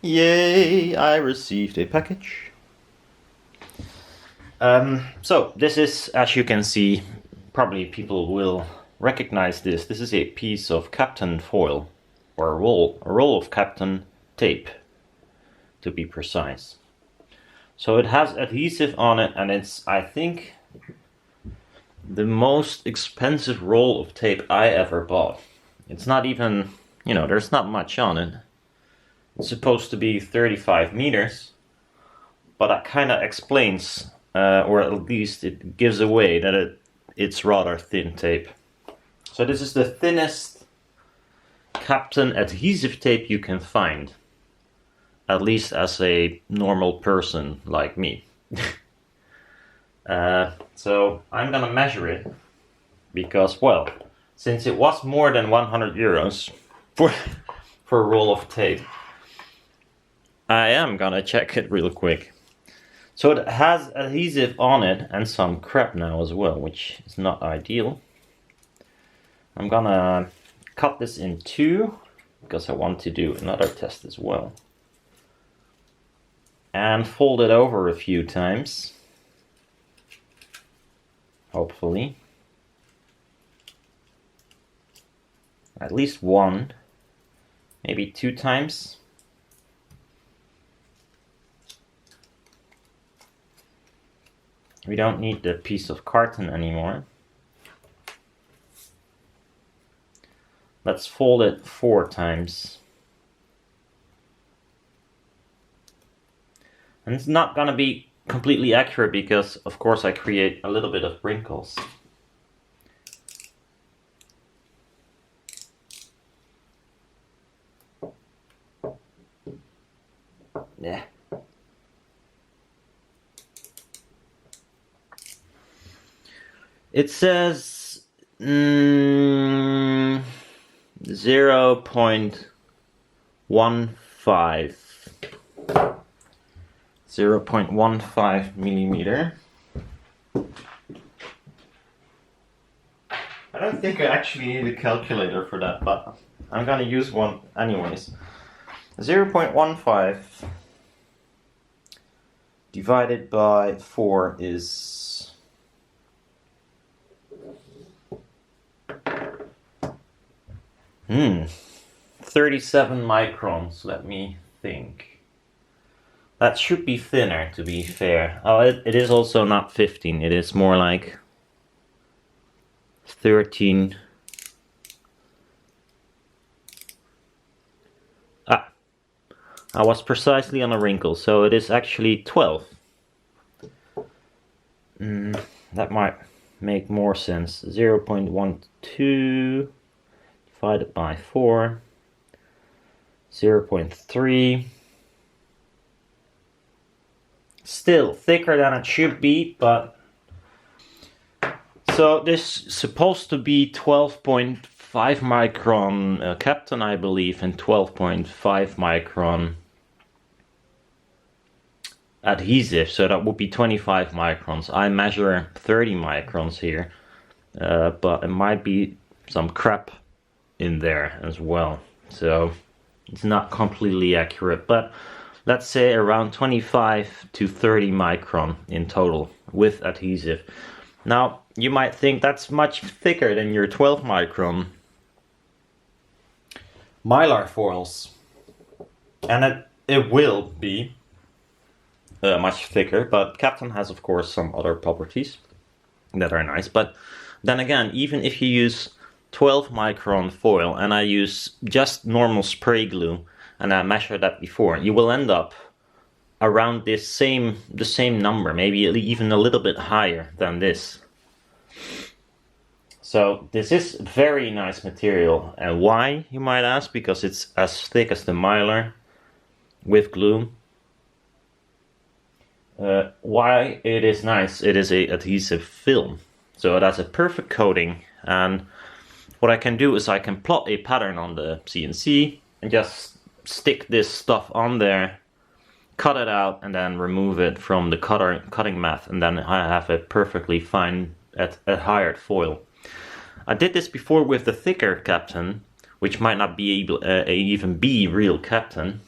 Yay, I received a package. So this is, as you can see, probably people will recognize this. This is a piece of Kapton foil, or a roll of Kapton tape, to be precise. So it has adhesive on it, and it's, I think, the most expensive roll of tape I ever bought. It's not even, there's not much on it. It's supposed to be 35 meters, but that kind of explains, or at least it gives away that it's rather thin tape. So this is the thinnest Kapton adhesive tape you can find, at least as a normal person like me. So I'm gonna measure it, because, well, since it was more than 100 euros for a roll of tape, I am gonna check it real quick. So it has adhesive on it and some crap now as well, which is not ideal. I'm gonna cut this in two, because I want to do another test as well. And fold it over a few times. Hopefully. At least one, maybe two times. We don't need the piece of carton anymore. Let's fold it 4 times. And it's not gonna be completely accurate because, of course, I create a little bit of wrinkles. Yeah. It says 0.15. 0.15 millimeter. I don't think I actually need a calculator for that, but I'm gonna use one anyways. 0.15 divided by 4 is 37 microns, let me think. That should be thinner, to be fair. Oh, it is also not 15, it is more like 13. Ah, I was precisely on a wrinkle, so it is actually 12. That might make more sense. 0.12 divided by 4, 0.3. Still thicker than it should be, but... So this is supposed to be 12.5 micron Kapton, I believe, and 12.5 micron adhesive, so that would be 25 microns. I measure 30 microns here, but it might be some crap in there as well, so it's not completely accurate, but let's say around 25 to 30 micron in total with adhesive. Now you might think that's much thicker than your 12 micron Mylar foils, and it will be much thicker, but Kapton has, of course, some other properties that are nice. But then again, even if you use 12 micron foil and I use just normal spray glue and I measure that before, you will end up around the same number, maybe even a little bit higher than this. So this is very nice material. And why, you might ask? Because it's as thick as the Mylar with glue. Why it is nice? It is a adhesive film, so that's a perfect coating, and what I can do is I can plot a pattern on the CNC and just stick this stuff on there, cut it out, and then remove it from the cutting mat, and then I have a perfectly fine adhered foil. I did this before with the thicker Kapton, which might not be able even be real Kapton.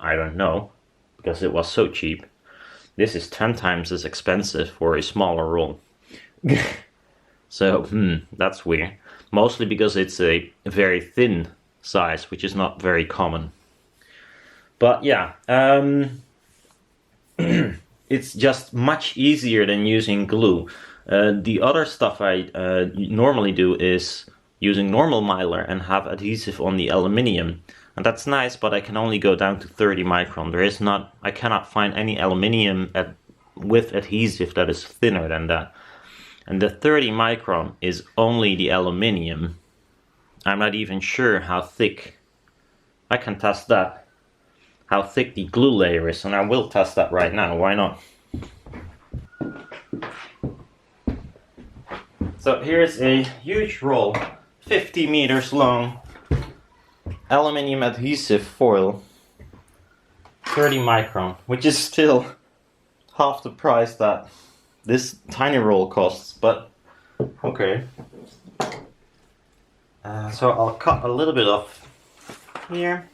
I don't know, because it was so cheap. This is 10 times as expensive for a smaller roll. So, that's weird. Mostly because it's a very thin size, which is not very common. But yeah, it's just much easier than using glue. The other stuff I normally do is using normal mylar and have adhesive on the aluminium. And that's nice, but I can only go down to 30 micron. I cannot find any aluminium with adhesive that is thinner than that. And the 30 micron is only the aluminium. I'm not even sure how thick. I can test that. How thick the glue layer is, and I will test that right now. Why not? So here's a huge roll, 50 meters long, aluminium adhesive foil, 30 micron, which is still half the price that this tiny roll costs, but okay. So I'll cut a little bit off here.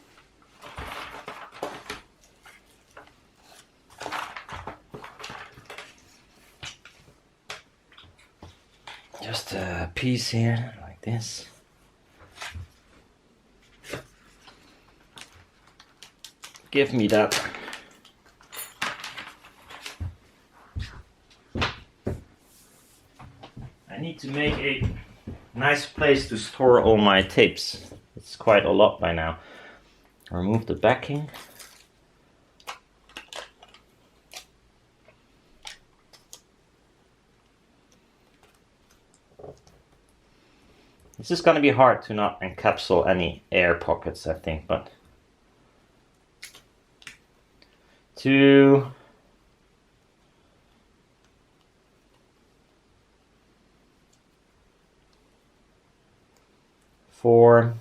Just a piece here, like this. Give me that. I need to make a nice place to store all my tapes. It's quite a lot by now. Remove the backing. This is going to be hard to not encapsulate any air pockets, I think, but 2, 4,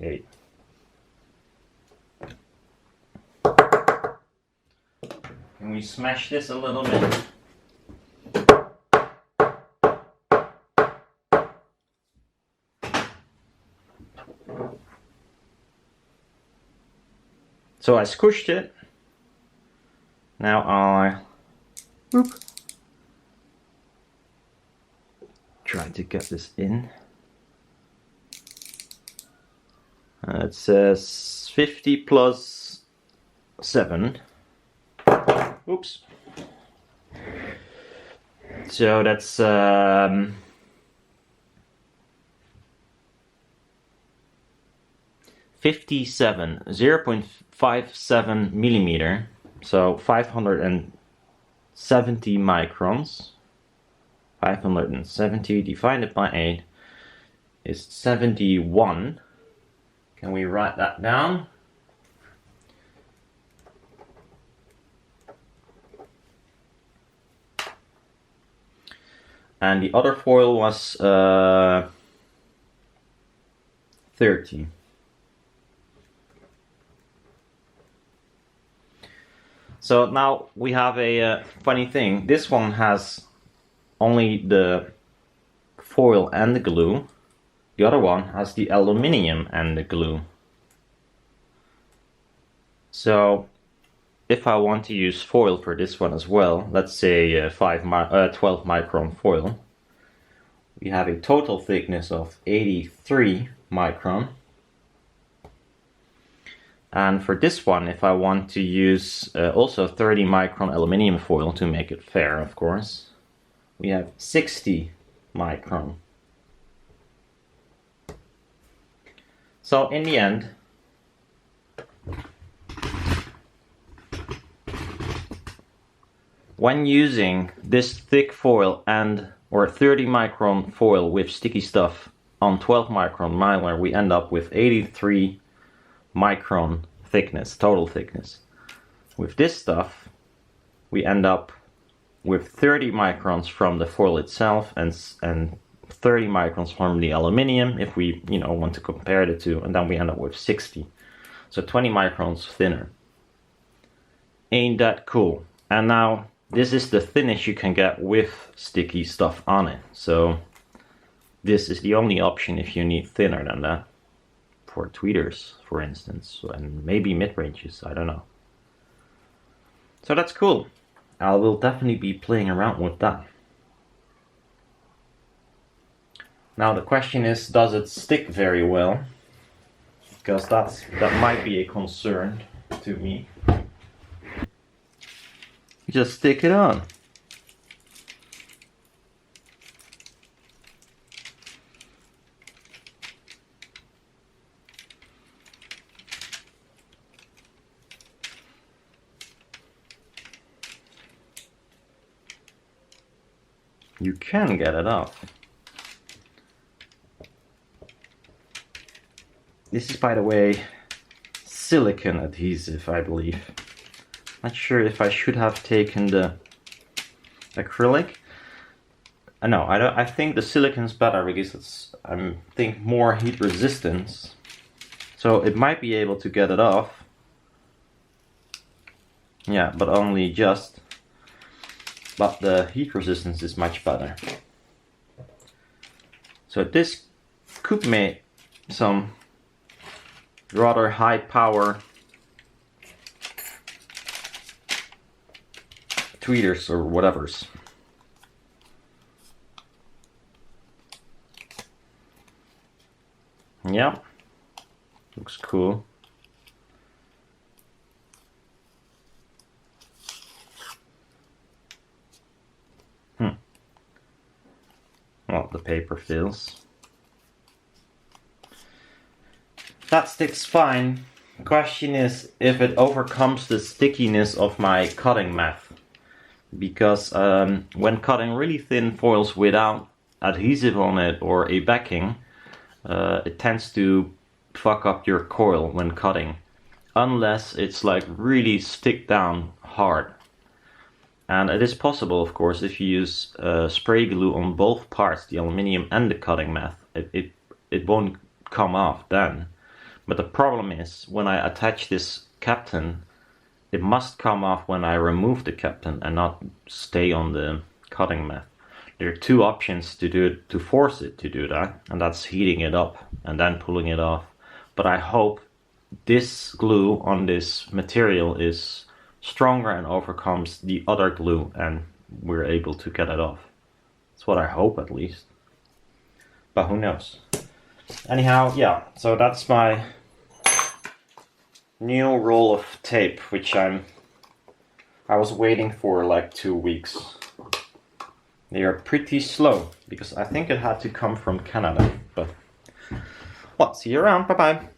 8. Can we smash this a little bit? So I squished it. Now I try to get this in. It says 50 plus 7. Oops. So that's 57, 0.57 millimeter, so 570 microns. 570 divided by 8 is 71. Can we write that down? And the other foil was 30. So now we have a funny thing. This one has only the foil and the glue. The other one has the aluminium and the glue. So if I want to use foil for this one as well, let's say 12 micron foil, we have a total thickness of 83 micron. And for this one, if I want to use also 30 micron aluminium foil to make it fair, of course, we have 60 micron. So in the end, when using this thick foil or 30 micron foil with sticky stuff on 12 micron mylar, we end up with 83 micron thickness, total thickness. With this stuff, we end up with 30 microns from the foil itself and 30 microns from the aluminium if we want to compare the two, and then we end up with 60. So 20 microns thinner. Ain't that cool? And now this is the thinnest you can get with sticky stuff on it. So this is the only option if you need thinner than that. for tweeters, for instance, and maybe mid-ranges, I don't know. So that's cool. I will definitely be playing around with that. Now the question is, does it stick very well? Because that might be a concern to me. Just stick it on. You can get it off. This is, by the way, silicone adhesive, I believe. Not sure if I should have taken the acrylic. No, I don't. I think the silicone's better because it's, I think, more heat resistance. So it might be able to get it off. Yeah, but only just. But the heat resistance is much better. So this could make some rather high power tweeters or whatevers. Yeah, looks cool. Well, the paper feels. That sticks fine. The question is if it overcomes the stickiness of my cutting meth. Because when cutting really thin foils without adhesive on it or a backing, it tends to fuck up your coil when cutting. Unless it's like really stick down hard. And it is possible, of course, if you use spray glue on both parts, the aluminium and the cutting meth, it won't come off then. But the problem is, when I attach this captain, it must come off when I remove the captain and not stay on the cutting meth. There are two options to do it, to force it to do that, and that's heating it up and then pulling it off. But I hope this glue on this material is stronger and overcomes the other glue and we're able to get it off. That's what I hope, at least. But who knows? Anyhow, yeah, so that's my new roll of tape, which I was waiting for like 2 weeks. They are pretty slow, because I think it had to come from Canada, but well, see you around, bye bye.